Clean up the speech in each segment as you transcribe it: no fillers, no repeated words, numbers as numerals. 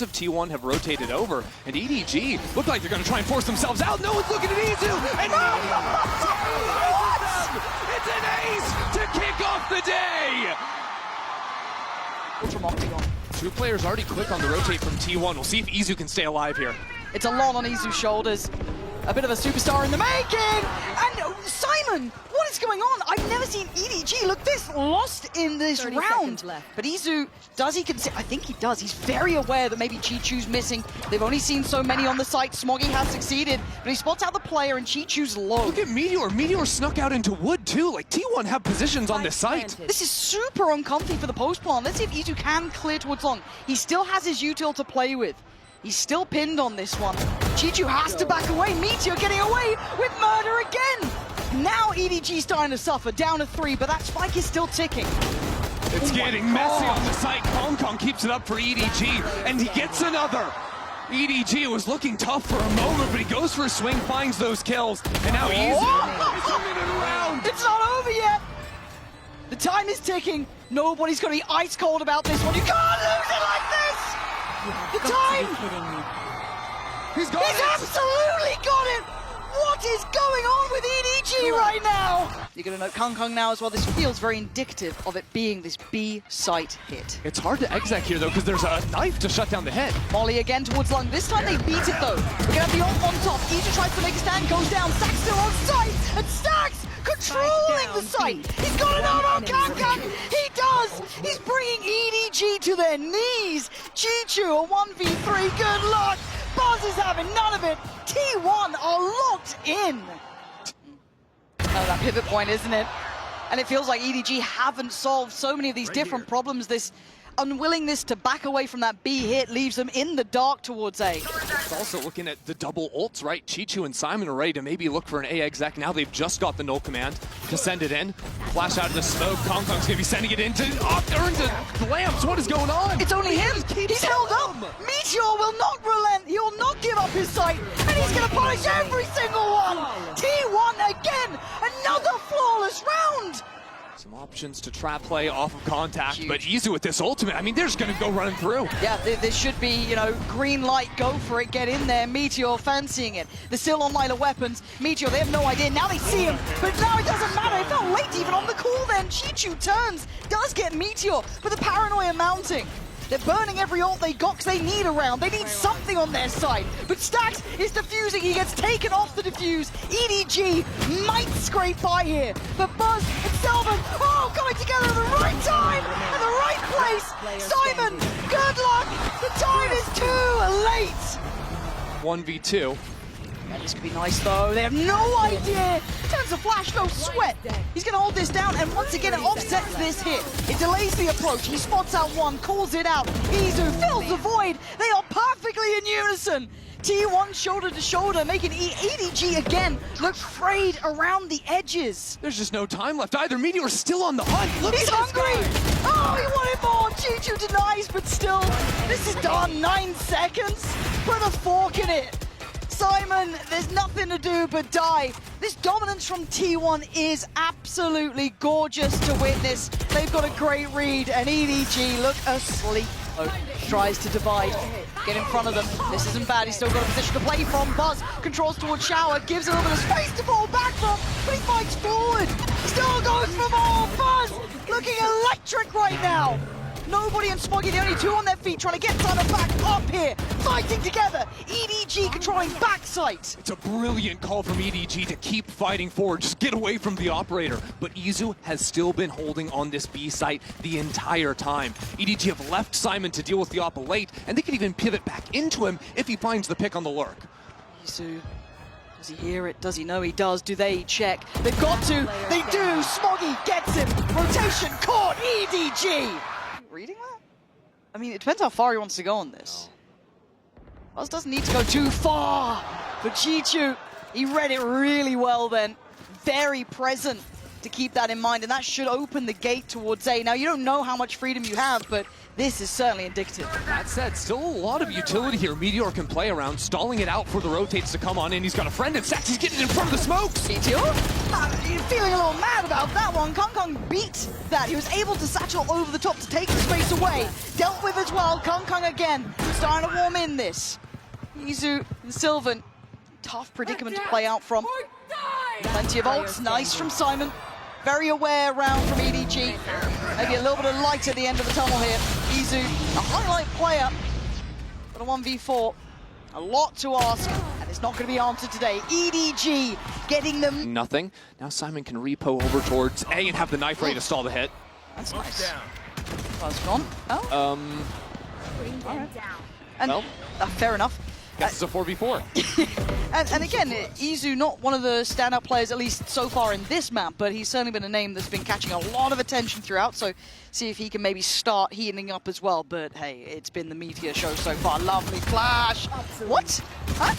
Of T1 have rotated over, and EDG look like they're going to try and force themselves out. No one's looking at Izu, and it's an ace to kick off the day. From Octagon. Two players already quick on the rotate from T1. We'll see if Izu can stay alive here. It's a lot on Izu's shoulders. A bit of a superstar in the making! And Simon, what is going on? I've never seen EDG look this lost in this round. But Izu, does he consider? I think he does. He's very aware that maybe Chichu's missing. They've only seen so many on the site. Smoggy has succeeded, but he spots out the player and Chichu's low. Look at Meteor. Meteor snuck out into wood too. Like T1 have positions on this site. This is super uncomfy for the post plan. Let's see if Izu can clear towards long. He still has his util to play with. He's still pinned on this one. Chichu has to back away. Meteor getting away with murder again. Now EDG starting to suffer, down to 3, but that spike is still ticking. It's getting messy on the site. Kong keeps it up for EDG, and he gets another. EDG was looking tough for a moment, but he goes for a swing, finds those kills, and now Izu is turning it around. It's not over yet. The time is ticking. Nobody's going to be ice cold about this one. You can't lose it like this. The time! He's got it! Absolutely got it! What is going on with EDG right now? You're going to note Kong now as well. This feels very indicative of it being this B site hit. It's hard to exec here though, because there's a knife to shut down the head. Molly again towards Lung. This time they beat it though. We're going to have the ult on top. Izu tries to make a stand, goes down. Stax still on site, and Stax controlling the site. He's got an arm on Kong. He does. He's bringing EDG to their knees. Chichu a 1v3. Good luck. Buzz is having none of it. T1 are locked in. Oh, that pivot point, isn't it? And it feels like EDG haven't solved so many of these different problems. This unwillingness to back away from that B hit leaves them in the dark towards A. It's also looking at the double ults, right? Chichu and Simon are ready to maybe look for an A exec. Now they've just got the null command to send it in. Flash out of the smoke. Kong's going to be sending it into Lamps. What is going on? It's only him. He's held up. Meteor will not relent. He will not give up his sight. And he's going to punish every single one. T1 again. Another flawless round. Some options to trap play off of contact, huge. But Izu with this ultimate, I mean, they're just going to go running through. Yeah, there should be, you know, green light, go for it, get in there. Meteor fancying it. They're still on line of weapons. Meteor, they have no idea. Now they see him, but now it doesn't matter. It felt late even on the call then. Chichu turns, does get Meteor, but the paranoia mounting. They're burning every ult they got because they need a round. They need something on their side. But Stax is defusing. He gets taken off the defuse. EDG might scrape by here. But Buzz and Selvin, coming together at the right time and the right place. Simon, good luck. The time is too late. 1v2. Yeah, this could be nice though. They have no idea. Turns a flash, no sweat. He's going to hold this down, and once again, it offsets this hit. It delays the approach. He spots out one, calls it out. Izu fills the void. They are perfectly in unison. T1 shoulder to shoulder, making EDG again look frayed around the edges. There's just no time left either. Meteor's still on the hunt. Look, he's hungry. Oh, he wanted more. Chichu denies, but still, this is done. 9 seconds. Put a fork in it. Simon, there's nothing to do but die. This dominance from T1 is absolutely gorgeous to witness. They've got a great read, and EDG look asleep. Tries to divide, get in front of them. This isn't bad, he's still got a position to play from. Buzz controls towards Shower, gives a little bit of space to fall back from, but he fights forward. Still goes for more. Buzz looking electric right now. Nobody and Smoggy, the only two on their feet, trying to get Simon back up here, fighting together. EDG controlling backside. It's a brilliant call from EDG to keep fighting forward, just get away from the operator. But Izu has still been holding on this B site the entire time. EDG have left Simon to deal with the oppa late, and they could even pivot back into him if he finds the pick on the lurk. Izu, does he hear it? Does he know he does? Do they check? They've got to. They do. Smoggy gets him. Rotation caught. EDG. Reading that? I mean, it depends how far he wants to go on this. Buzz doesn't need to go too far, but Chichu, he read it really well then. Very present to keep that in mind, and that should open the gate towards A. Now, you don't know how much freedom you have, but This is certainly indicative. That said, still a lot of utility here. Meteor can play around, stalling it out for the rotates to come on in. He's got a friend in Sax. He's getting in front of the smokes. Meteor? Feeling a little mad about that one. Kong beat that. He was able to satchel over the top to take the space away. Dealt with as well. Kong again, starting to warm in this. Izu and Sylvan, tough predicament to play out from. Plenty of ults, nice from Simon. Very aware round from EDG. Maybe a little bit of light at the end of the tunnel here. Izu, a highlight player, but a 1v4. A lot to ask, and it's not going to be answered today. EDG getting them. Nothing. Now Simon can repo over towards A and have the knife ready to stall the hit. That's nice. Buzz gone. Oh. All right. And, well, fair enough. Guess it's a 4v4. and again, Izu, not one of the standout players, at least so far in this map, but he's certainly been a name that's been catching a lot of attention throughout, so see if he can maybe start heating up as well. But hey, it's been the Meteor show so far. Lovely flash. What? Huh?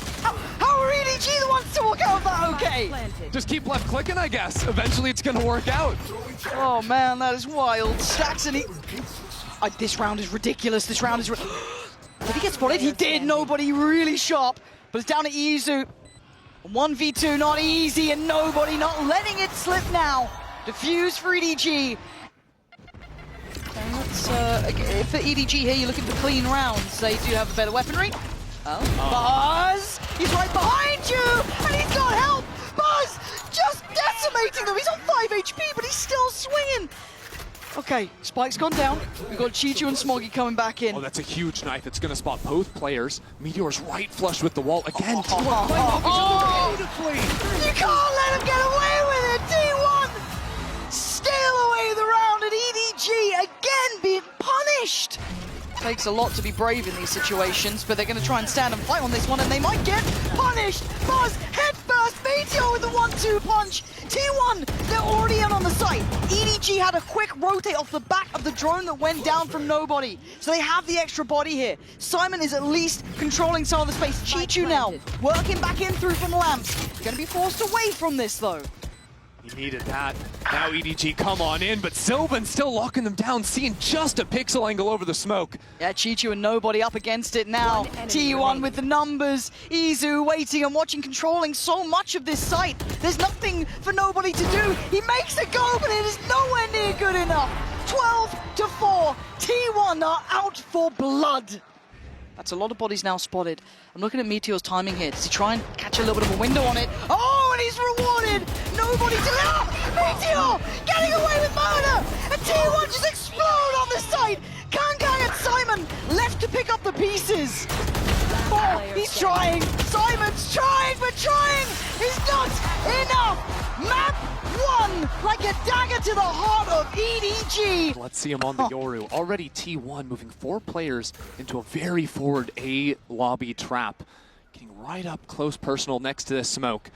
How are EDG the ones to walk out of that okay? Just keep left clicking, I guess. Eventually it's going to work out. Oh man, that is wild. Stacks and this round is ridiculous. This round is Did he get spotted? He did. Nobody really sharp. But it's down to Izu. 1v2, not easy, and nobody not letting it slip now. Diffuse for EDG. And let's, for EDG here, you're looking for clean rounds. They do have a better weaponry. Oh, Buzz! He's right behind you! And he's got help! Buzz just decimating them! He's on 5 HP, but he's still swinging! Okay, Spike's gone down. We've got Chichu and Smoggy coming back in. Oh, that's a huge knife. It's going to spot both players. Meteor's right flush with the wall. Again, T1 beautifully. You can't let him get away with it! T1 steal away the round, and EDG again being punished. Takes a lot to be brave in these situations, but they're going to try and stand and fight on this one, and they might get punished. Buzz, head first, Meteor with the 1-2 punch. T1, they're already in on the site. EDG had a quick rotate off the back of the drone that went down from nobody, so they have the extra body here. Simon is at least controlling some of the space. Chichu now, working back in through from lamps. Going to be forced away from this, though. He needed that. Now EDG come on in, but Sylvan still locking them down, seeing just a pixel angle over the smoke. Yeah, Chichu and nobody up against it now. T1 with the numbers. Izu waiting and watching, controlling so much of this site. There's nothing for nobody to do. He makes it go, but it is nowhere near good enough. 12-4. T1 are out for blood. That's a lot of bodies now spotted. I'm looking at Meteor's timing here. Does he try and catch a little bit of a window on it? Oh, and he's rewarded! Nobody to... Ah! Meteor getting away with murder! And T1 just explode on the site! Kang and Simon left to pick up the pieces. Oh, he's trying. Simon's trying, but trying is not enough. Map 1, like a dagger to the heart of EDG. Let's see him on the Yoru. Already T1 moving 4 players into a very forward A lobby trap. Getting right up close personal next to this smoke.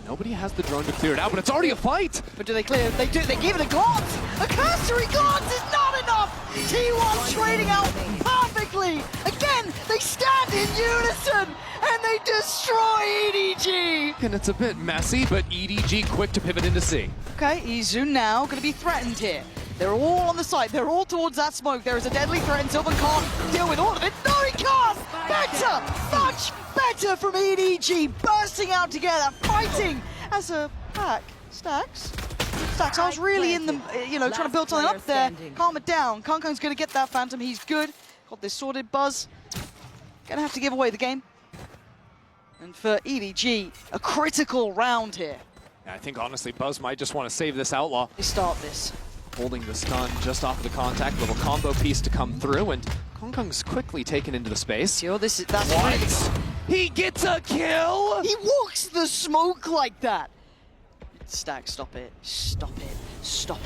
Nobody has the drone to clear it out, but it's already a fight! But do they clear it? They do. They give it a glance! A cursory glance is not enough! T1 trading out perfectly! Again, they stand in unison, and they destroy EDG! And it's a bit messy, but EDG quick to pivot into C. Okay, Izu now going to be threatened here. They're all on the site. They're all towards that smoke. There is a deadly threat, and Sylvan can't deal with all of it. No, he can't! Better! Much better from EDG. Bursting out together, fighting as a pack. Stacks, I was really in the, trying to build something up there. Calm it down. Kang's going to get that Phantom. He's good. Got this sorted. Buzz. Going to have to give away the game. And for EDG, a critical round here. I think, honestly, Buzz might just want to save this Outlaw. They start this. Holding the stun just off of the contact, little combo piece to come through, and Kang's quickly taken into the space. That's what? He gets a kill! He walks the smoke like that! Stack, stop it. Stop it. Stop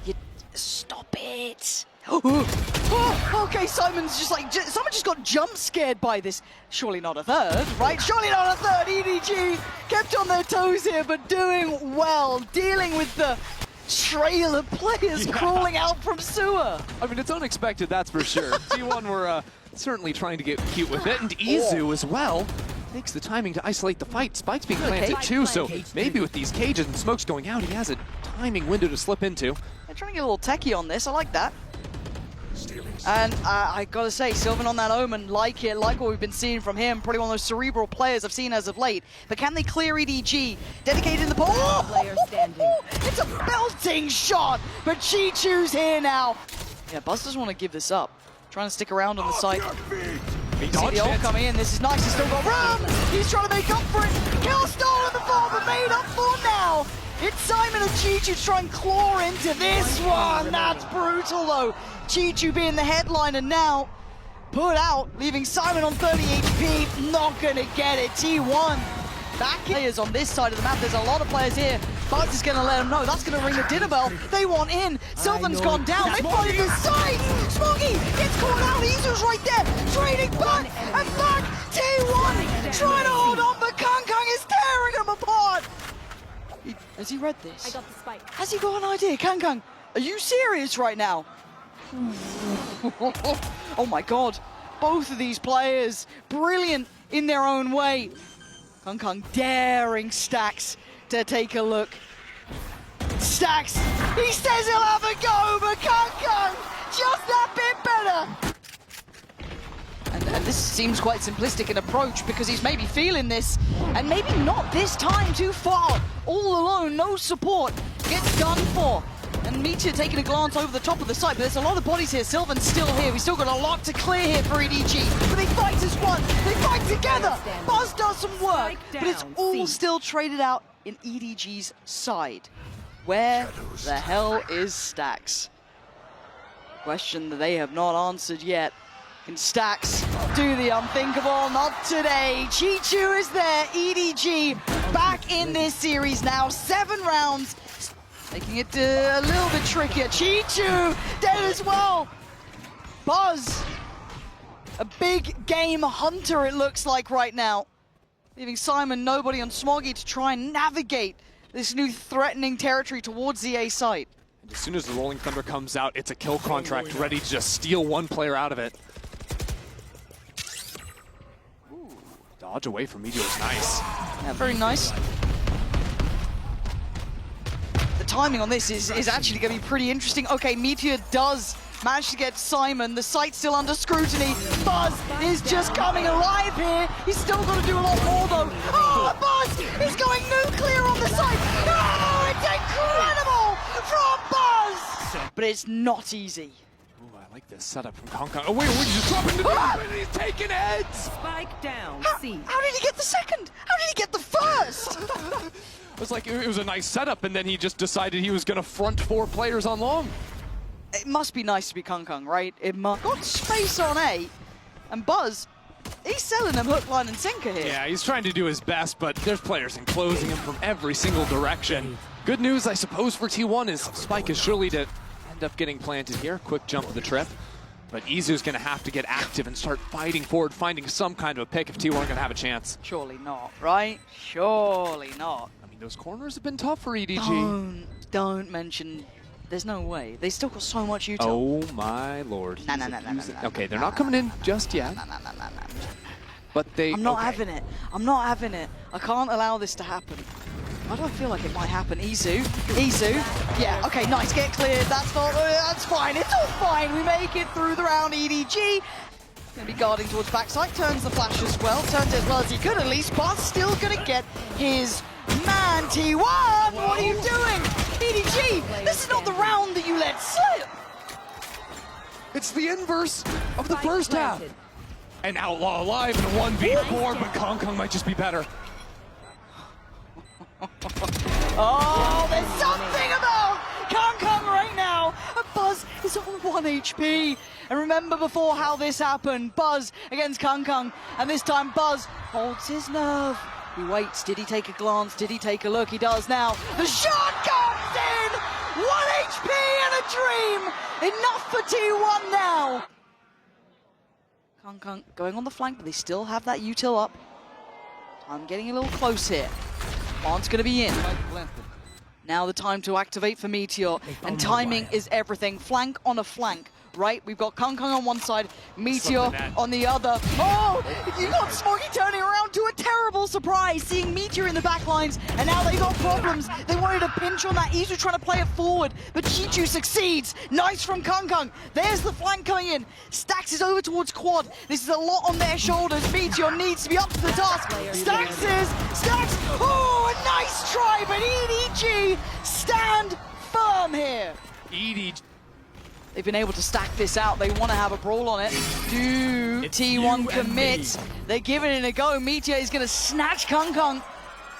it. Stop it! Oh, okay, Simon's just like... Someone just got jump scared by this. Surely not a third, right? Surely not a third! EDG kept on their toes here, but doing well. Dealing with the trail of players crawling out from sewer. I mean, it's unexpected, that's for sure. T1 were certainly trying to get cute with it, and Izu as well takes the timing to isolate the fight. Spike's being planted too, so maybe with these cages and smokes going out, he has a timing window to slip into. They're trying to get a little techie on this, I like that. And I gotta say, Sylvan on that Omen, like what we've been seeing from him. Probably one of those cerebral players I've seen as of late. But can they clear EDG? Dedicated in the ball. Player standing. It's a belting shot, but Chichu's here now. Yeah, Buzz doesn't want to give this up. Trying to stick around on the site. He See dodged the ult it. coming in. This is nice. He's still got room. He's trying to make up for it. Kill stolen before, but made up for now. It's Simon and Chichu to try and claw into this one. That's brutal, though. Chichu being the headliner now. Put out, leaving Simon on 30 HP. Not going to get it. T1 back players on this side of the map. There's a lot of players here. Buzz is going to let them know. That's going to ring the dinner bell. They want in. Sylvan's gone down. They find the side. Smoggy gets caught out. Izu's right there. Trading back and back. T1 trying to hold on, but Kung is tearing them apart. Has he read this? I got the spike. Has he got an idea? Kung, are you serious right now? Oh my god. Both of these players, brilliant in their own way. Kung daring Stax to take a look. Stax, he says he'll have a go, but Kung just that bit better. And this seems quite simplistic in approach because he's maybe feeling this, and maybe not this time too far. All alone, no support, gets done for. And Meteor taking a glance over the top of the site, but there's a lot of bodies here. Sylvan's still here. We still got a lot to clear here for EDG. But they fight as one. They fight together. Buzz does some work, but it's all still traded out in EDG's side. Where the hell is Stax? Question that they have not answered yet. Can Stax do the unthinkable? Not today. Chichu is there. EDG back in this series now. 7 rounds. Making it a little bit trickier. Chichu dead as well. Buzz, a big game hunter it looks like right now. Leaving Simon, nobody on Smoggy to try and navigate this new threatening territory towards the A site. And as soon as the Rolling Thunder comes out, it's a kill contract ready to just steal one player out of it. Ooh, dodge away from Meteor is nice. Yeah, very nice. The timing on this is actually going to be pretty interesting. Okay, Meteor does manage to get Simon. The site's still under scrutiny. Buzz is just coming alive here. He's still got to do a lot more, though. Oh, Buzz is going nuclear on the site. Oh, it's incredible from Buzz. But it's not easy. Ooh, I like this setup from Kung. Oh, wait, he's just dropping the Ah! and he's taking heads. Spike down. C. How did he get the second? How did he get the first? It was like, it was a nice setup, and then he just decided he was going to front 4 players on long. It must be nice to be Kung, right? It must. Got space on A, and Buzz, he's selling them hook, line, and sinker here. Yeah, he's trying to do his best, but there's players enclosing him from every single direction. Good news, I suppose, for T1 is Spike is surely to end up getting planted here. Quick jump of the trip. But Izu's going to have to get active and start fighting forward, finding some kind of a pick if T1 are going to have a chance. Surely not, right? Surely not. I mean, those corners have been tough for EDG. Don't mention. There's no way. They still got so much util. Oh my lord. Nah, Okay, they're not coming in just yet. Nah. But they. I'm not okay. having it. I'm not having it. I can't allow this to happen. Why do I feel like it might happen? Izu. Yeah, okay, nice. Get cleared. That's fine. It's all fine. We make it through the round. EDG. Gonna be guarding towards backside. Turns the flash as well. Turns it as well as he could at least. But still gonna get his man. T1. What are you doing? EDG. This is not the round that you let slip. It's the inverse of the first half. And Outlaw alive in a 1v4, but Kung might just be better. Oh, there's something about Kung right now. And Buzz is on 1 HP. And remember before how this happened. Buzz against Kung. And this time Buzz holds his nerve. He waits. Did he take a glance? Did he take a look? He does now. The shot comes in! 1 HP and a dream! Enough for T1 now. Kung going on the flank, but they still have that util up. I'm getting a little close here. On's going to be in. Now the time to activate for Meteor, and timing is everything. Flank on a flank right? We've got fking on one side, Meteor Something that- on the other. Oh, you got Smoggy turning around to a terrible surprise, seeing Meteor in the back lines, and now they got problems. They wanted to pinch on that. Izu trying to play it forward, but Chichu succeeds. Nice from fking. There's the flank coming in. Stax is over towards Quad. This is a lot on their shoulders. Meteor needs to be up to the task. Stax, oh, a nice try, but EDG stand firm here. EDG. They've been able to stack this out. They want to have a brawl on it. Do It's T1 you and commit? me. They're giving it a go. Meteor is going to snatch fking.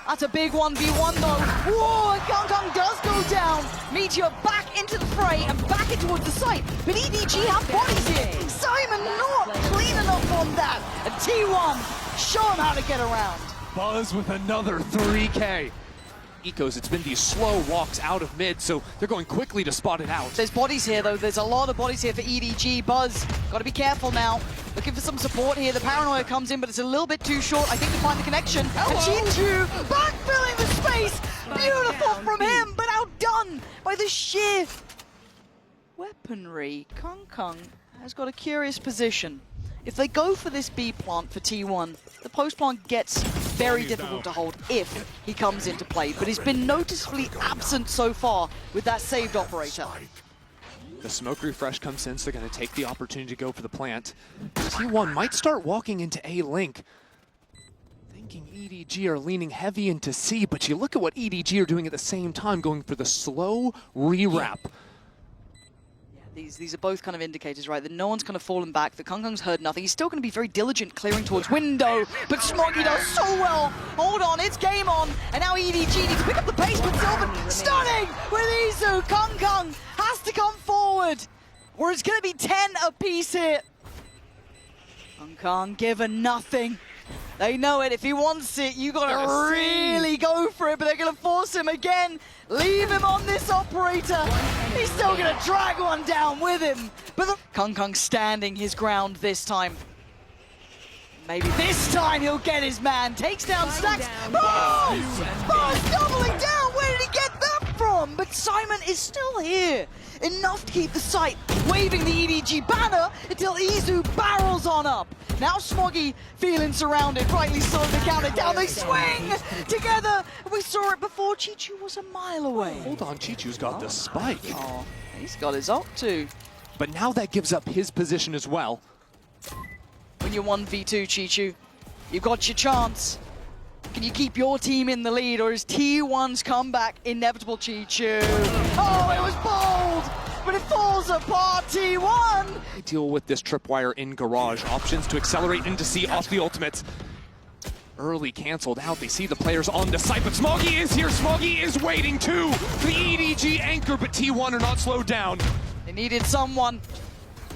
That's a big 1v1 though. Whoa, and fking does go down. Meteor back into the fray and back in towards the site. But EDG have bodies here. Simon not clean enough on that. And T1, show him how to get around. Buzz with another 3K. Ecos, it's been these slow walks out of mid, so they're going quickly to spot it out. There's bodies here though. There's a lot of bodies here for EDG. Buzz, got to be careful now. Looking for some support here. The paranoia comes in, but it's a little bit too short. I think to find the connection. And Chichu backfilling the space. Beautiful from him, but outdone by the sheer weaponry. fking has got a curious position. If they go for this B plant for T1, the post plant gets very difficult to hold if he comes into play, but he's been noticeably absent so far with that saved operator. The smoke refresh comes in, so they're going to take the opportunity to go for the plant. T1 might start walking into A link. Thinking EDG are leaning heavy into C, but you look at what EDG are doing at the same time, going for the slow re-wrap. These are both kind of indicators, right, that no one's kind of fallen back, that fking's heard nothing. He's still going to be very diligent clearing towards window, but Smoggy does so well. Hold on, it's game on, and now EDG needs to pick up the pace, but Sylvan stunning with Izu. fking has to come forward, or it's going to be 10 apiece here. fking given nothing. They know it. If he wants it, you gotta really go for it, but they're gonna force him again. Leave him on this operator. He's still gonna drag one down with him. But fking standing his ground this time. Maybe this time he'll get his man. Takes down Stax. Buzz doubling down. Where did he get that from? But Simon is still here. Enough to keep the site waving the EDG banner until Izu barrels on up. Now Smoggy feeling surrounded, rightly so, to count it down. They swing together. We saw it before. Chichu was a mile away. Hold on, Chichu's got the spike. Oh, he's got his ult too. But now that gives up his position as well. When you're 1v2, Chichu, you've got your chance. Can you keep your team in the lead, or is T1's comeback inevitable, Chichu? Oh, it was bold, but it falls apart, T1! Deal with this tripwire in garage. Options to accelerate into C off the ultimates. Early canceled out. They see the players on the site, but Smoggy is here. Smoggy is waiting too. The EDG anchor, but T1 are not slowed down. They needed someone,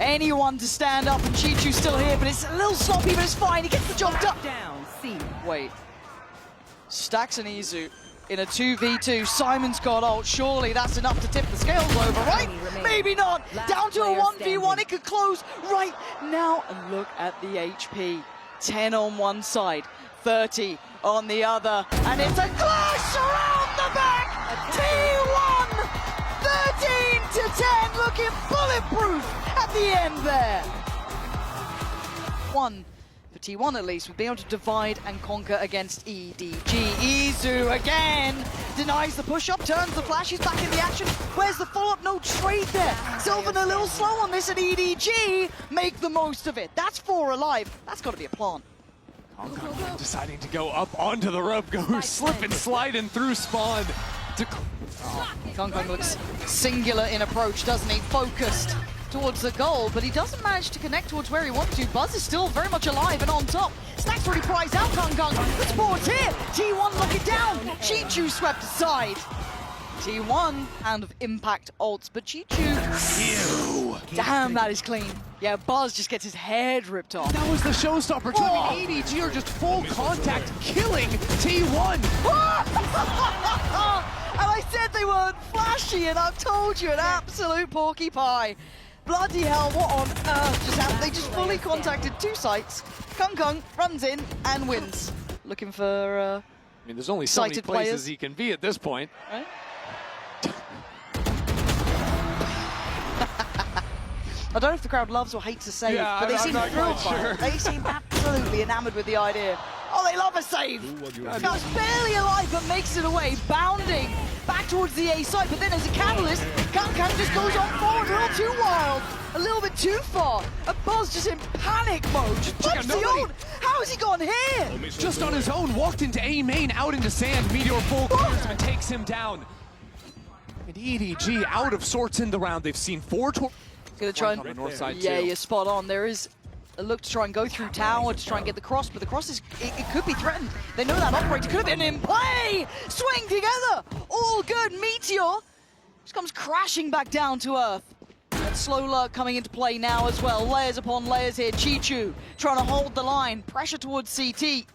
anyone to stand up, and Chichu's still here, but it's a little sloppy, but it's fine. He gets the job done. Down C. Wait. Stax and Izu in a 2v2. Simon's got ult. Surely that's enough to tip the scales over, right? Maybe not. Down to a 1v1. It could close right now. And look at the HP. 10 on one side, 30 on the other. And it's a clash around the back. T1, 13 to 10, looking bulletproof at the end there. One. For T1 at least, we've been able to divide and conquer against EDG. Izu again denies the push-up, turns the flash, he's back in the action. Where's the follow-up? No trade there. Sylvan a little slow on this, and EDG make the most of it. That's 4 alive. That's got to be a plant. fking deciding to go up onto the rope, go slip and sliding through spawn. fking looks singular in approach, doesn't he? Focused towards the goal, but he doesn't manage to connect towards where he wants to. Buzz is still very much alive and on top. Stack's already prized out fking. The sport's here. T1 lock it down. Chichu swept aside. T1 hand of impact ults, but Chichu. Damn, that is clean. Yeah, Buzz just gets his head ripped off. That was the showstopper. I mean, EDG are just full contact, killing T1. And I said they weren't flashy, and I've told you, an absolute porky pie. Bloody hell, what on earth just happened? They just fully contacted 2 sites. fking runs in and wins. Looking for, I mean, there's only so many sighted places players. he can be at this point. Right? I don't know if the crowd loves or hates a save, Yeah, but they I'm seem not thrilled quite by sure. it. They seem absolutely enamored with the idea. Oh, they love a save. Guy's barely alive, but makes it away, bounding back towards the A side. But then as a catalyst, fking just goes on forward a little too wild, a little bit too far. And Buzz just in panic mode, just bumps the nobody- ult. How has he gone here? Just on his own, walked into A main, out into sand. Meteor full clears him and takes him down. And EDG out of sorts in the round. They've seen 4 Gonna try on the and north side yeah, too. you're spot on. There is a look to try and go through tower to try and get the cross, but the cross is it could be threatened. They know that operator could have been in play. Swing together, all good. Meteor just comes crashing back down to earth. And slow lurk coming into play now as well. Layers upon layers here. Chichu trying to hold the line. Pressure towards CT.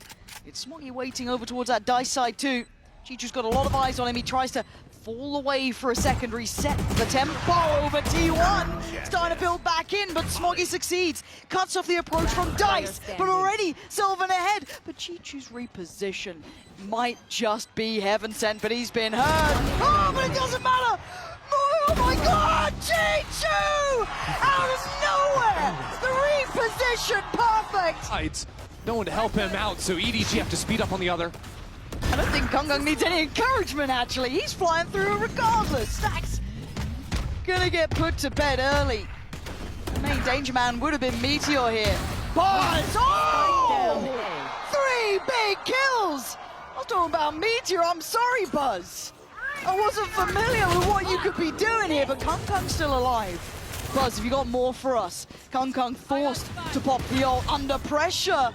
It's Smoggy waiting over towards that dice side too. Chichu's got a lot of eyes on him. He tries to fall away for a secondary, set the tempo over T1. Starting to build back in, but Smoggy succeeds. Cuts off the approach from Dice, but already Sylvan ahead. But Chichu's reposition might just be heaven sent, but he's been hurt. Oh, but it doesn't matter. Oh my God, Chichu! Out of nowhere, the reposition, perfect. Sides. No one to help him out, so EDG have to speed up on the other. I don't think fking needs any encouragement, actually. He's flying through regardless. Stacks gonna get put to bed early. The main danger man would have been Meteor here. Buzz! Oh! 3 big kills! I was talking about Meteor. I'm sorry, Buzz. I wasn't familiar with what you could be doing here, but fking's still alive. Buzz, have you got more for us? fking forced to pop the ult under pressure.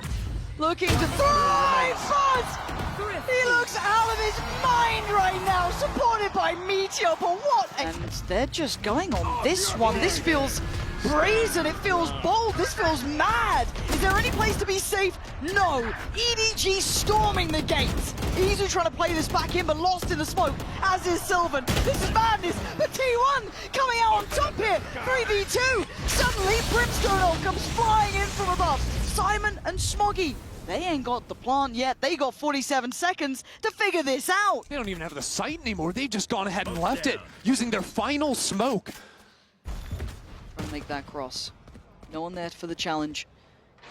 Looking to thrive, Buzz! He looks out of his mind right now, supported by Meteor, but what? And they're just going on this one. This feels brazen, it feels bold, this feels mad. Is there any place to be safe? No. EDG storming the gates. Izu trying to play this back in, but lost in the smoke, as is Sylvan. This is madness, but T1 coming out on top here. 3v2. Suddenly, Brimstone ult comes flying in from above. Simon and Smoggy, they ain't got the plant yet. They got 47 seconds to figure this out. They don't even have the site anymore. They've just gone ahead and left it, using their final smoke. Trying to make that cross. No one there for the challenge.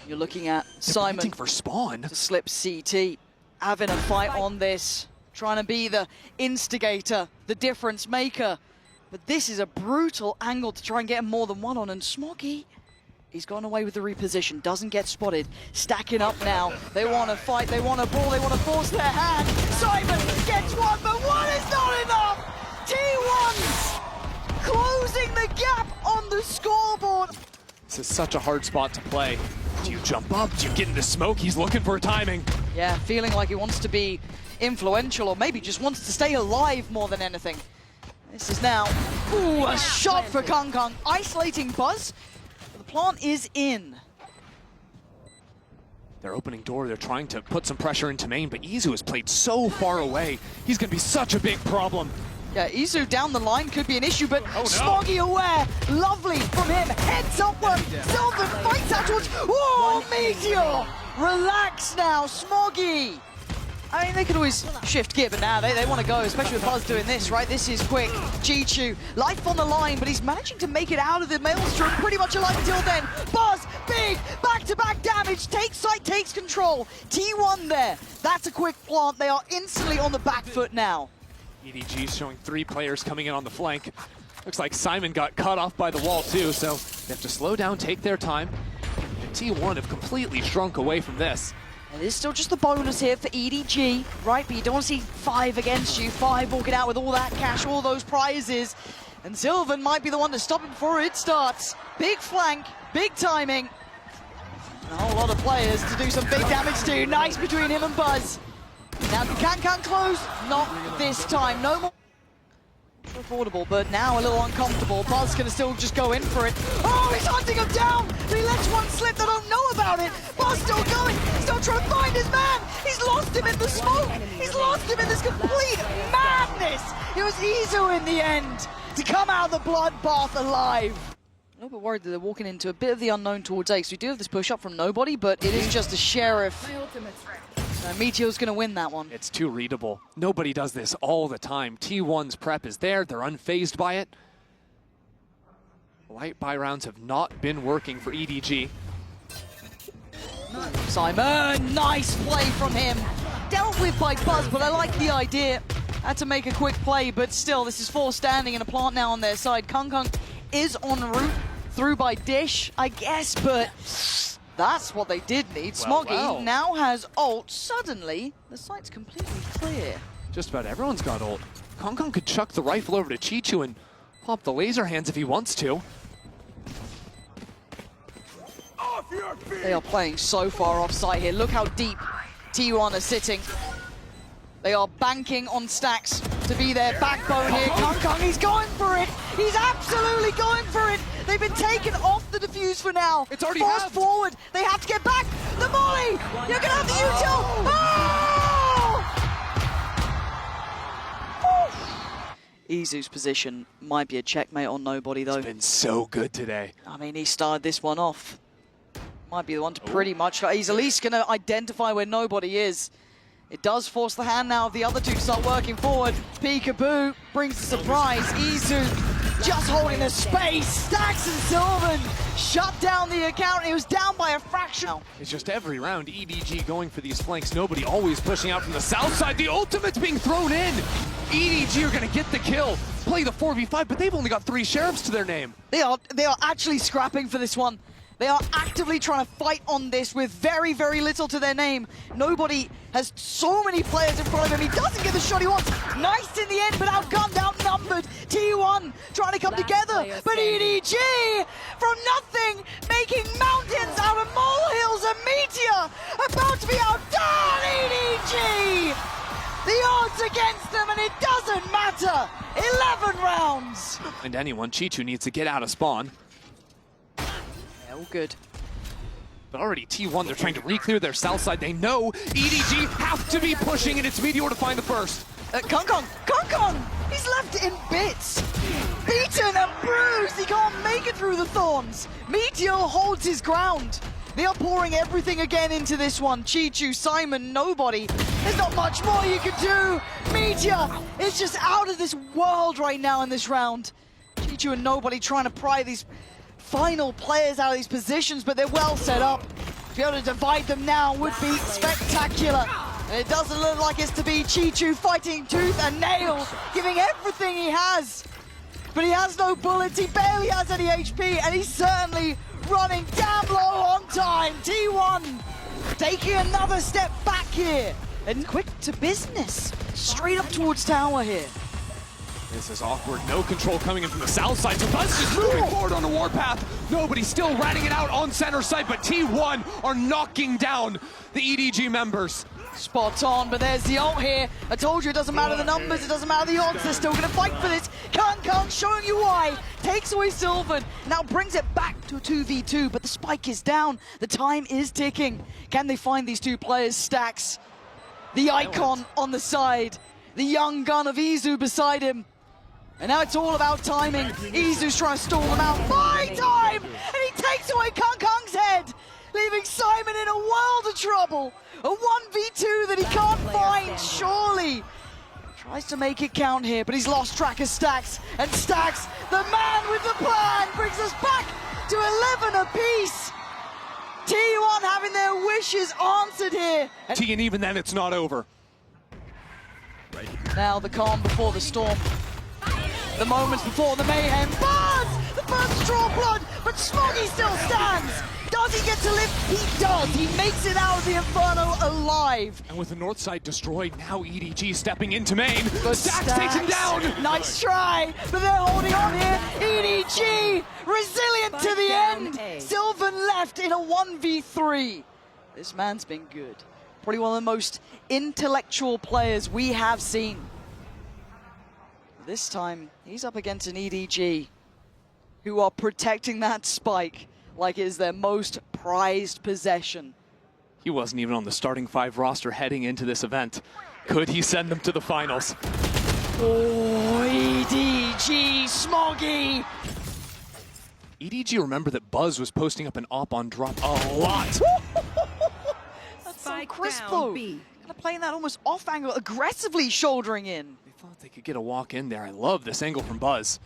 You're looking at They're Simon waiting for spawn. to slip CT. Having a fight on this. Trying to be the instigator, the difference maker. But this is a brutal angle to try and get more than one on. And Smoggy, he's gone away with the reposition, doesn't get spotted. Stacking up now. They want to fight, they want to brawl, they want to force their hand. Simon gets one, but one is not enough! T1's closing the gap on the scoreboard. This is such a hard spot to play. Do you jump up? Do you get into smoke? He's looking for a timing. Yeah, feeling like he wants to be influential, or maybe just wants to stay alive more than anything. This is now, ooh, a shot for fking, isolating Buzz. The plant is in. Their opening door, they're trying to put some pressure into main, but Izu has played so far away. He's going to be such a big problem. Yeah, Izu down the line could be an issue, but no. Smoggy aware. Lovely from him. Heads upward. Sylvan fights out towards. Whoa, Meteor! Relax now, Smoggy. I mean, they could always shift gear, but now they want to go, especially with Buzz doing this, right? This is quick. Chichu, life on the line, but he's managing to make it out of the maelstrom pretty much alive until then. Buzz, big, back-to-back damage, takes sight, takes control. T1 there. That's a quick plant. They are instantly on the back foot now. EDG showing 3 players coming in on the flank. Looks like Simon got cut off by the wall too, so they have to slow down, take their time. And T1 have completely shrunk away from this. It is still just the bonus here for EDG, right? But you don't want to see 5 against you. 5 walking out with all that cash, all those prizes. And Sylvan might be the one to stop it before it starts. Big flank, big timing. And a whole lot of players to do some big damage to. Nice between him and Buzz. Now fking close, not this time. No more. Affordable, but now a little uncomfortable. Buzz gonna still just go in for it. Oh, he's hunting him down! He lets one slip, they don't know about it. Buzz still going, still trying to find his man. He's lost him in the smoke. He's lost him in this complete madness. It was Izu in the end to come out of the bloodbath alive. A little bit worried that they're walking into a bit of the unknown towards Ace. We do have this push up from nobody, but it is just a sheriff. Meteor's gonna win that one. It's too readable. Nobody does this all the time. T1's prep is there. They're unfazed by it. Light buy rounds have not been working for EDG. Simon, nice play from him. Dealt with by Buzz, but I like the idea. Had to make a quick play, but still, this is 4 standing and a plant now on their side. fking is en route through by Dish, I guess, but that's what they did need. Smoggy now has ult. Suddenly, the site's completely clear. Just about everyone's got ult. fking could chuck the rifle over to Chichu and pop the laser hands if he wants to. They are playing so far off site here. Look how deep T1 are sitting. They are banking on Stacks to be their backbone here. fking, he's going for it. He's absolutely going for it. They've been taken off the defuse for now. It's already forced halved. forward. They have to get back. The molly. You're gonna have the util. Oh! Izu's position might be a checkmate on nobody though. It's been so good today. I mean, he started this one off. Might be the one to pretty much. He's at least going to identify where nobody is. It does force the hand now of the other two to start working forward. Peekaboo brings the surprise. Izu just holding the space. Stacks and Sylvan shut down the account. He was down by a fraction. It's just every round, EDG going for these flanks. Nobody always pushing out from the south side. The ultimate's being thrown in. EDG are going to get the kill, play the 4v5, but they've only got 3 sheriffs to their name. They are actually scrapping for this one. They are actively trying to fight on this with very, very little to their name. Nobody has so many players in front of him. He doesn't get the shot he wants. Nice in the end, but outgunned, outnumbered. T1 trying to come together, but EDG from nothing, making mountains out of molehills. And Meteor about to be outdone. EDG! The odds against them, and it doesn't matter. 11 rounds. And anyone, Chichu needs to get out of spawn. All good. But already T1, they're trying to re-clear their south side. They know EDG have to be pushing, and it's Meteor to find the first. fking! He's left in bits. Beaten and bruised. He can't make it through the thorns. Meteor holds his ground. They are pouring everything again into this one. Chichu, Simon, nobody. There's not much more you can do. Meteor is just out of this world right now in this round. Chichu and nobody trying to pry these final players out of these positions, but they're well set up. To be able to divide them now would be spectacular. And it doesn't look like it's to be. Chichu fighting tooth and nail, giving everything he has. But he has no bullets, he barely has any HP, and he's certainly running damn low on time. T1 taking another step back here. And quick to business. Straight up towards tower here. This is awkward. No control coming in from the south side. So Buzz just moving forward on a warpath. Nobody still ratting it out on center side, but T1 are knocking down the EDG members. Spot on, but there's the ult here. I told you it doesn't matter the numbers, it doesn't matter the odds, they're still gonna fight for this. fking showing you why. Takes away Sylvan, now brings it back to a 2v2, but the spike is down. The time is ticking. Can they find these two players? Stacks, the icon on the side, the young gun of Izu beside him. And now it's all about timing. Izu's trying to stall them out. Buy time! And he takes away fking's head, leaving Simon in a world of trouble. A 1v2 that he can't find, surely. Tries to make it count here, but he's lost track of Stacks. And Stacks, the man with the plan, brings us back to 11 apiece. T1 having their wishes answered here. And even then, it's not over. Now the calm before the storm. The moments before the mayhem. Buzz! The first to draw blood, but Smoggy still stands. Does he get to live? He does. He makes it out of the Inferno alive. And with the north side destroyed, now EDG stepping into main. But Stacks takes him down. Nice try, but they're holding on here. EDG, resilient to the end. Sylvan left in a 1v3. This man's been good. Probably one of the most intellectual players we have seen. This time, he's up against an EDG who are protecting that spike like it is their most prized possession. He wasn't even on the starting 5 roster heading into this event. Could he send them to the finals? Oh, EDG, Smoggy! EDG, remember that Buzz was posting up an op on drop a lot. That's so crisp though. Kind of playing that almost off angle, aggressively shouldering in. They thought they could get a walk in there. I love this angle from Buzz.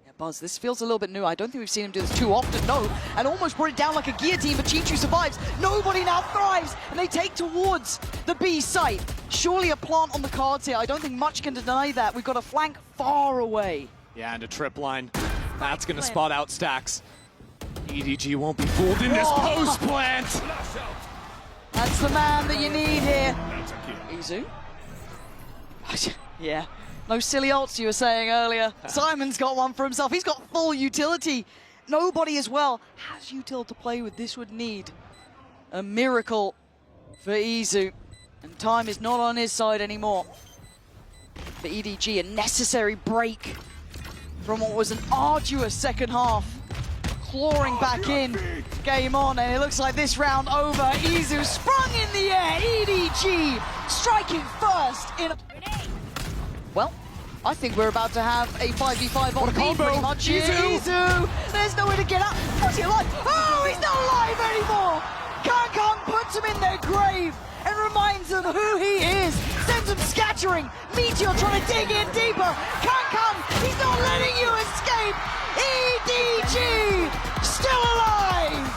Yeah, Buzz, this feels a little bit new. I don't think we've seen him do this too often, no. And almost brought it down like a guillotine, but Chichu survives. Nobody now thrives, and they take towards the B site. Surely a plant on the cards here. I don't think much can deny that. We've got a flank far away. Yeah, and a trip line. That's going to spot out Stacks. EDG won't be fooled in this post plant. That's the man that you need here. Izu? Yeah. No silly ults you were saying earlier. Simon's got one for himself. He's got full utility. Nobody as well has util to play with. This would need a miracle for Izu. And time is not on his side anymore. For EDG, a necessary break from what was an arduous second half. Clawing back in, game on, and it looks like this round over. Izu sprung in the air, EDG striking first in a... Well, I think we're about to have a 5v5 on B pretty much. Izu, there's nowhere to get up. What's he alive? Oh, he's not alive anymore! Kang puts him in their grave and reminds them who he is. Sends him scattering. Meteor trying to dig in deeper. Kang, he's not letting you escape. EDG still alive.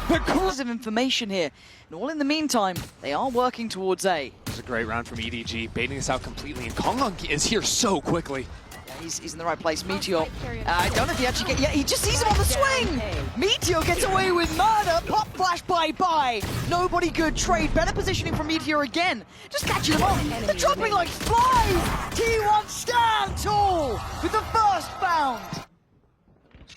The cause of information here. And all in the meantime, they are working towards A. It's a great round from EDG, baiting this out completely, and Kong is here so quickly. Yeah, he's in the right place. Meteor. I don't know if he actually gets... Yeah, he just sees him on the swing. Meteor gets away with murder. Pop flash, bye-bye. Nobody good trade. Better positioning from Meteor again. Just catching them off. They're dropping like flies. T1 stand tall with the first bound.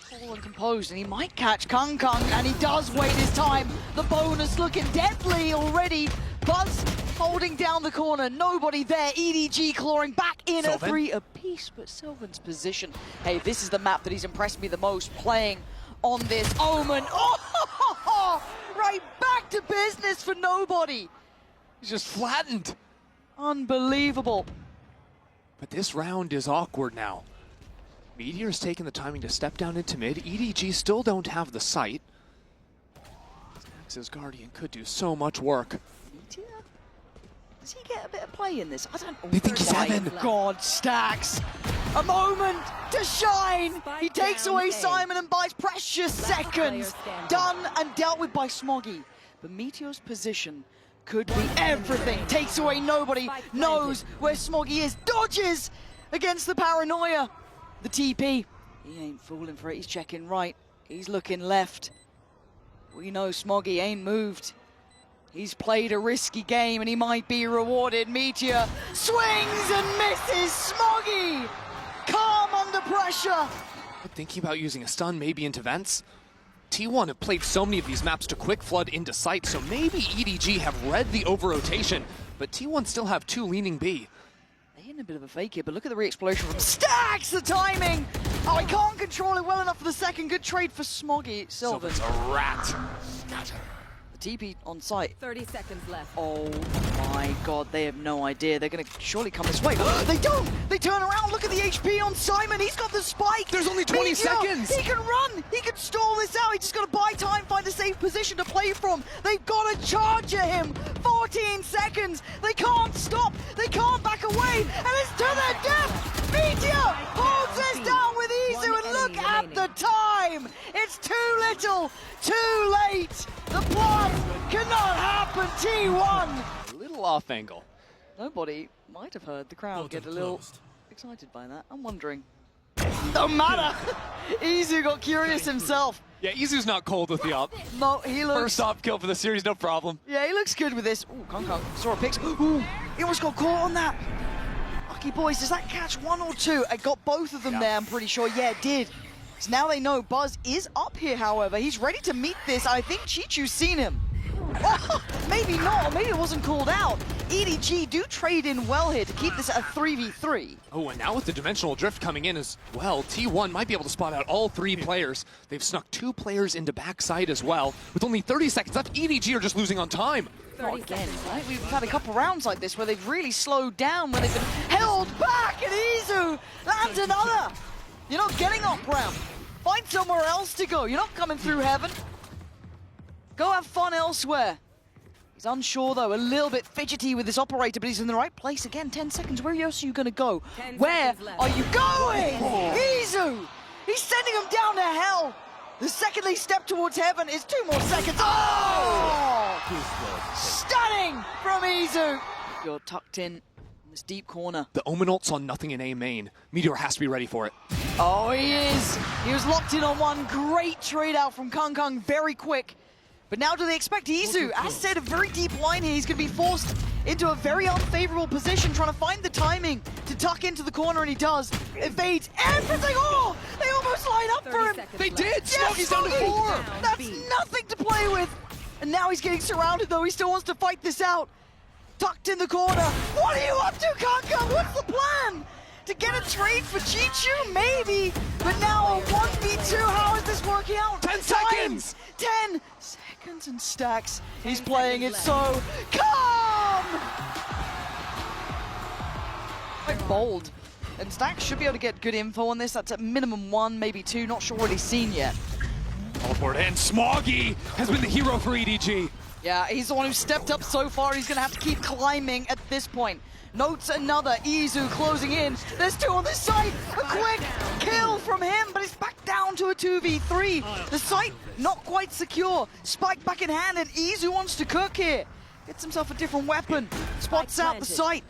Cool and composed, and he might catch Kang, and he does wait his time. The bonus looking deadly already. Buzz holding down the corner, nobody there. EDG clawing back in at 3 apiece, but Sylvan's position. Hey, this is the map that he's impressed me the most, playing on this Omen. Oh, right back to business for nobody. He's just flattened. Unbelievable. But this round is awkward now. Meteor's taking the timing to step down into mid. EDG still don't have the sight. Stax's Guardian could do so much work. Meteor? Does he get a bit of play in this? I don't know. They think he's heaven. God, Stacks. A moment to shine. He takes away Simon and buys precious seconds. Done and dealt with by Smoggy. But Meteor's position could be everything. Takes away nobody. Knows where Smoggy is. Dodges against the paranoia. The TP. He ain't fooling for it. He's checking right. He's looking left. We know Smoggy ain't moved. He's played a risky game and he might be rewarded. Meteor swings and misses. Smoggy calm under pressure. Thinking about using a stun maybe into vents. T1 have played so many of these maps to quick flood into sight, so maybe EDG have read the over-rotation, but T1 still have 2 leaning B. They're in a bit of a fake here, but look at the re-explosion from Stacks, the timing! Oh, he can't control it well enough for the second. Good trade for Smoggy. Sylvan's a rat. The TP on site. 30 seconds left. Oh my god, they have no idea. They're going to surely come this way. They don't! They turn around, look at the HP on Simon. He's got the spike. There's only 20 seconds. He can run. He can stall this out. He just got to buy time, find a safe position to play from. They've got to charger him. 14 seconds. They can't stop. They can't back away. And it's to their death. Meteor holds this down with Izu, and look at the time. It's too little, too late. The plot cannot happen. T1. A little off angle. Nobody might have heard the crowd get a little excited by that. I'm wondering. Don't matter. Izu got curious himself. Yeah, Izu's not cold with the op. No, he looks... First op kill for the series, no problem. Yeah, he looks good with this. Ooh, Kong saw a picks. Ooh, he almost got caught on that. Lucky boys, does that catch 1 or 2? I got both of them there, I'm pretty sure. Yeah, it did. So now they know Buzz is up here, however. He's ready to meet this. I think Chichu's seen him. Oh, maybe not, or maybe it wasn't called out. EDG do trade in well here to keep this at a 3v3. Oh, and now with the dimensional drift coming in as well, T1 might be able to spot out all 3 players. They've snuck 2 players into backside as well. With only 30 seconds left, EDG are just losing on time. Not again, right? We've had a couple rounds like this where they've really slowed down, where they've been held back, and Izu lands another. You're not getting up ramp. Find somewhere else to go. You're not coming through heaven. Go have fun elsewhere. He's unsure though, a little bit fidgety with this operator, but he's in the right place. Again, 10 seconds, where else are you gonna go? 10 Where seconds left. are you going? EDG! He's sending him down to hell. The second they step towards heaven is 2 more seconds. Oh! Stunning from EDG. You're tucked in this deep corner. The Omen ult's on nothing in A main. Meteor has to be ready for it. Oh, he is. He was locked in on one. Great trade out from fking, very quick. But now do they expect EDG? As said, a very deep line here. He's going to be forced into a very unfavorable position, trying to find the timing to tuck into the corner, and he does. Evades everything. Oh, they almost line up for him. They did! Yes, Smoggy's down to Smoggy! 4! That's nothing to play with. And now he's getting surrounded, though. He still wants to fight this out. Tucked in the corner. What are you up to, fking? What's the plan? To get a trade for Chichu? Maybe. But now a 1v2. How is this working out? 10 seconds! 10 seconds and Stacks. He's playing it so calm. Quite bold. And Stacks should be able to get good info on this. That's at minimum 1, maybe 2. Not sure what he's seen yet. Teleport in. Smoggy has been the hero for EDG. Yeah, he's the one who stepped up so far. He's going to have to keep climbing at this point. Notes another. EDG closing in. There's 2 on this side. A quick kill from him, but it's back down to a 2v3. The site not quite secure. Spike back in hand, and EDG wants to cook here. Gets himself a different weapon. Spots out the site.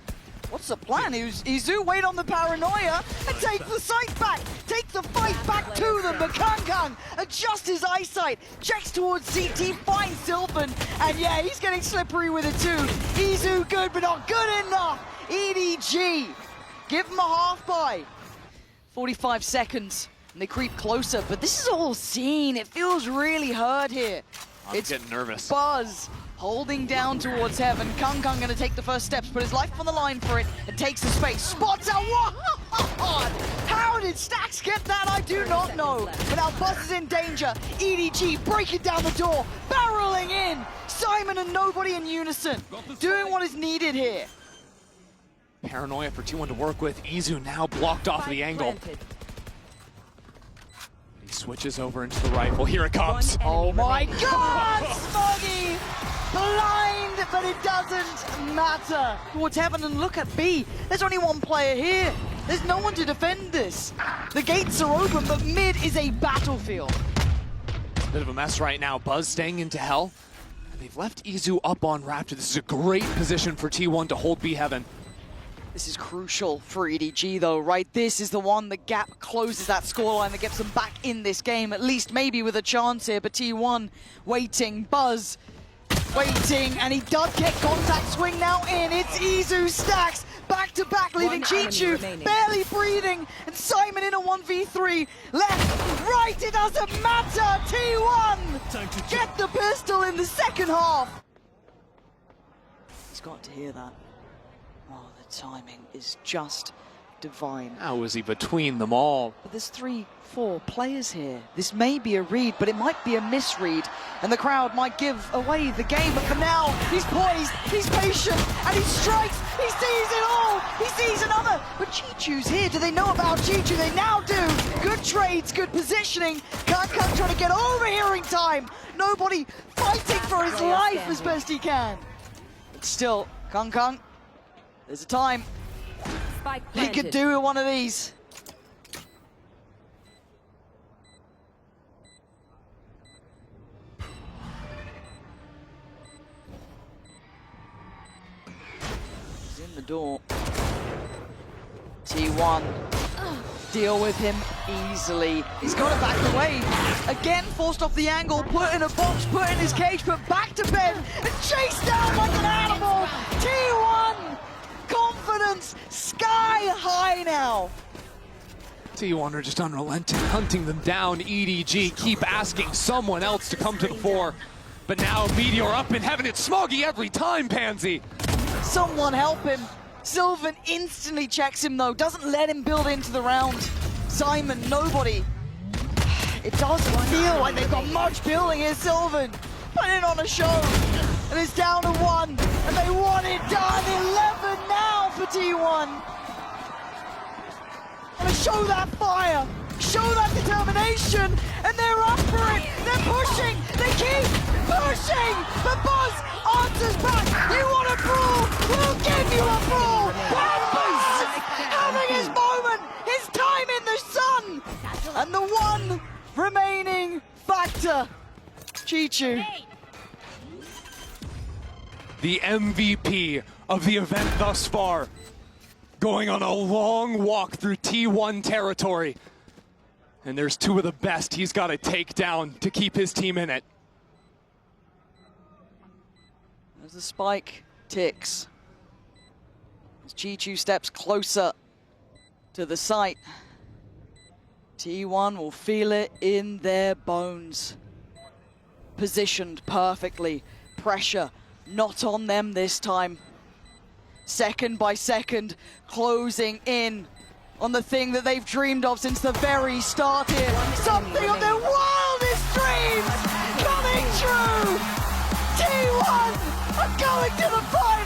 What's the plan? EDG wait on the paranoia and take the site back. Take the fight back to them. But fking adjusts his eyesight. Checks towards CT, finds Sylvan. And yeah, he's getting slippery with it too. EDG good, but not good enough. EDG, give him a half buy. 45 seconds, and they creep closer. But this is all seen. It feels really hurt here. I'm getting nervous. Buzz holding down towards heaven. fking gonna take the first steps, put his life on the line for it, and takes the space. Spots out. What? How did Stacks get that? I do not know. But now Buzz is in danger. EDG breaking down the door, barreling in. Simon and nobody in unison, doing what is needed here. Paranoia for T1 to work with. EDG now blocked off the angle. He switches over into the rifle. Here it comes. Oh my God, Smoggy! Blind, but it doesn't matter. Towards heaven, and look at B. There's only 1 player here. There's no one to defend this. The gates are open, but mid is a battlefield. Bit of a mess right now. Buzz staying into hell. They've left EDG up on Raptor. This is a great position for T1 to hold B heaven. This is crucial for EDG though, right? This is the one that gap closes that scoreline that gets them back in this game, at least maybe with a chance here. But T1 waiting, Buzz waiting, and he does get contact. Swing now in, it's EDG, Stacks back to back, leaving Chichu barely breathing, and Simon in a 1v3. Left, right, it doesn't matter. T1 get the pistol in the second half. He's got to hear that. Oh, the timing is just divine. How is he between them all? But there's 3, 4 players here. This may be a read, but it might be a misread, and the crowd might give away the game. But for now, he's poised, he's patient, and he strikes. He sees it all. He sees another. But Chichu's here. Do they know about Chichu? They now do. Good trades, good positioning. fking trying to get overhearing time. Nobody fighting for his life as best he can. But still, fking. There's a time. He could do one of these. He's in the door. T1. Deal with him easily. He's got to back away. Again, forced off the angle, put in a box, put in his cage, put back to bed, and chased down like an animal. T1! Confidence sky high now. T1 are just unrelenting, hunting them down. EDG keep asking someone else to come to the fore. But now Meteor up in heaven. It's Smoggy every time, Pansy. Someone help him. Sylvan instantly checks him though, doesn't let him build into the round. Simon, nobody. It doesn't feel like they've got much building here. Sylvan putting on a show. And it's down to 1, and they want it done. 11 now for T1. And to show that fire, show that determination, and they're up for it. They're pushing, they keep pushing. pushing, but Buzz answers back. You want a brawl? We'll give you a brawl. And Buzz having his moment, his time in the sun, and the one remaining factor, Chichu. The MVP of the event thus far, going on a long walk through T1 territory. And there's two of the best he's got to take down to keep his team in it. As the spike ticks, as Chichu steps closer to the site, T1 will feel it in their bones. Positioned perfectly, pressure not on them this time. Second by second, closing in on the thing that they've dreamed of since the very start here. Something of their wildest dreams coming true! T1 are going to the final!